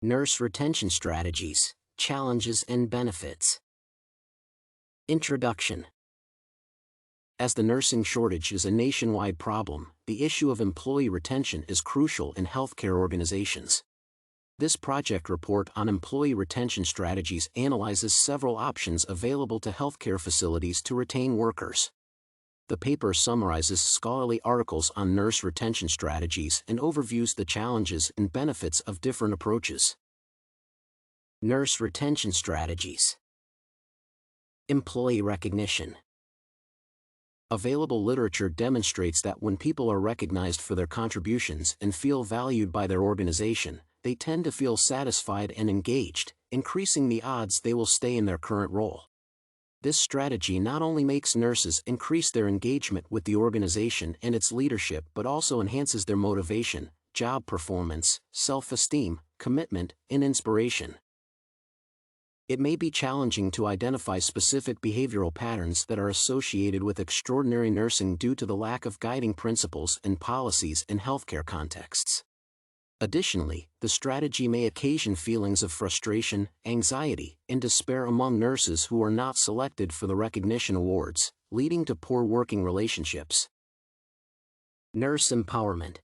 Nurse retention strategies, challenges and benefits. Introduction. As the nursing shortage is a nationwide problem, the issue of employee retention is crucial in healthcare organizations. This project report on employee retention strategies analyzes several options available to healthcare facilities to retain workers. The paper summarizes scholarly articles on nurse retention strategies and overviews the challenges and benefits of different approaches. Nurse retention strategies. Employee recognition. Available literature demonstrates that when people are recognized for their contributions and feel valued by their organization, they tend to feel satisfied and engaged, increasing the odds they will stay in their current role. This strategy not only makes nurses increase their engagement with the organization and its leadership but also enhances their motivation, job performance, self-esteem, commitment, and inspiration. It may be challenging to identify specific behavioral patterns that are associated with extraordinary nursing due to the lack of guiding principles and policies in healthcare contexts. Additionally, the strategy may occasion feelings of frustration, anxiety, and despair among nurses who are not selected for the recognition awards, leading to poor working relationships. Nurse empowerment.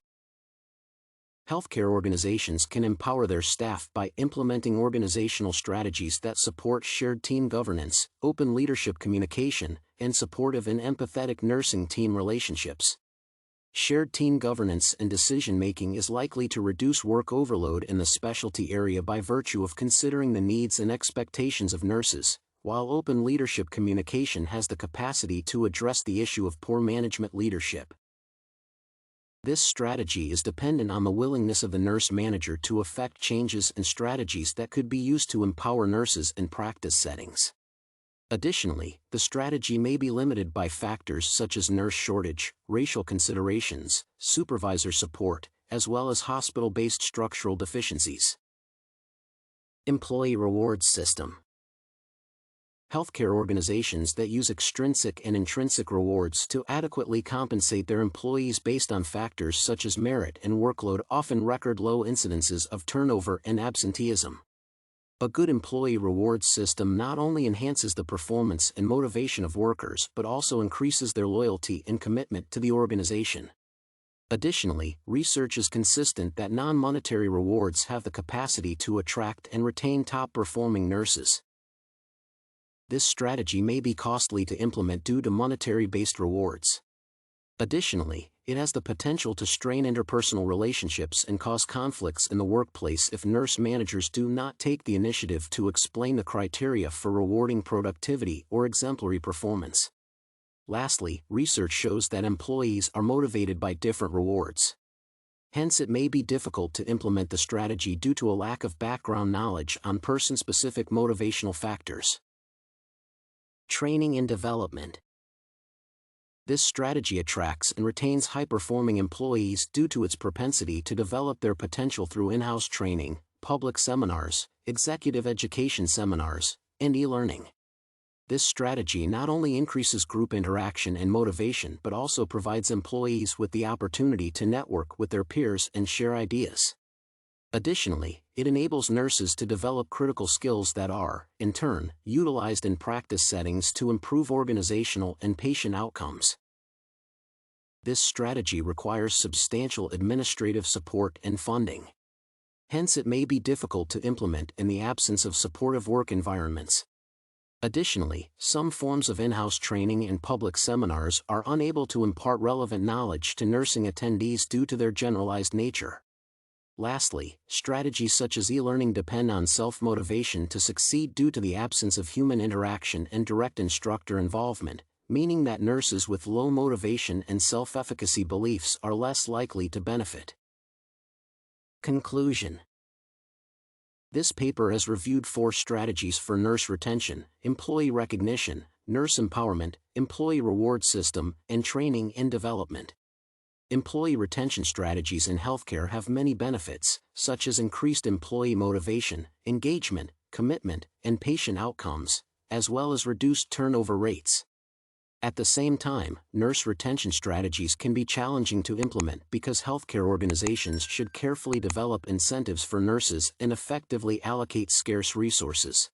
Healthcare organizations can empower their staff by implementing organizational strategies that support shared team governance, open leadership communication, and supportive and empathetic nursing team relationships. Shared team governance and decision-making is likely to reduce work overload in the specialty area by virtue of considering the needs and expectations of nurses, while open leadership communication has the capacity to address the issue of poor management leadership. This strategy is dependent on the willingness of the nurse manager to effect changes and strategies that could be used to empower nurses in practice settings. Additionally, the strategy may be limited by factors such as nurse shortage, racial considerations, supervisor support, as well as hospital-based structural deficiencies. Employee rewards system. Healthcare organizations that use extrinsic and intrinsic rewards to adequately compensate their employees based on factors such as merit and workload often record low incidences of turnover and absenteeism. A good employee rewards system not only enhances the performance and motivation of workers but also increases their loyalty and commitment to the organization. Additionally, research is consistent that non-monetary rewards have the capacity to attract and retain top-performing nurses. This strategy may be costly to implement due to monetary-based rewards. Additionally, it has the potential to strain interpersonal relationships and cause conflicts in the workplace if nurse managers do not take the initiative to explain the criteria for rewarding productivity or exemplary performance. Lastly, research shows that employees are motivated by different rewards. Hence, it may be difficult to implement the strategy due to a lack of background knowledge on person-specific motivational factors. Training and development. This strategy attracts and retains high-performing employees due to its propensity to develop their potential through in-house training, public seminars, executive education seminars, and e-learning. This strategy not only increases group interaction and motivation but also provides employees with the opportunity to network with their peers and share ideas. Additionally, it enables nurses to develop critical skills that are, in turn, utilized in practice settings to improve organizational and patient outcomes. This strategy requires substantial administrative support and funding. Hence, it may be difficult to implement in the absence of supportive work environments. Additionally, some forms of in-house training and public seminars are unable to impart relevant knowledge to nursing attendees due to their generalized nature. Lastly, strategies such as e-learning depend on self-motivation to succeed due to the absence of human interaction and direct instructor involvement, meaning that nurses with low motivation and self-efficacy beliefs are less likely to benefit. Conclusion. This paper has reviewed 4 strategies for nurse retention, employee recognition, nurse empowerment, employee reward system, and training and development. Employee retention strategies in healthcare have many benefits, such as increased employee motivation, engagement, commitment, and patient outcomes, as well as reduced turnover rates. At the same time, nurse retention strategies can be challenging to implement because healthcare organizations should carefully develop incentives for nurses and effectively allocate scarce resources.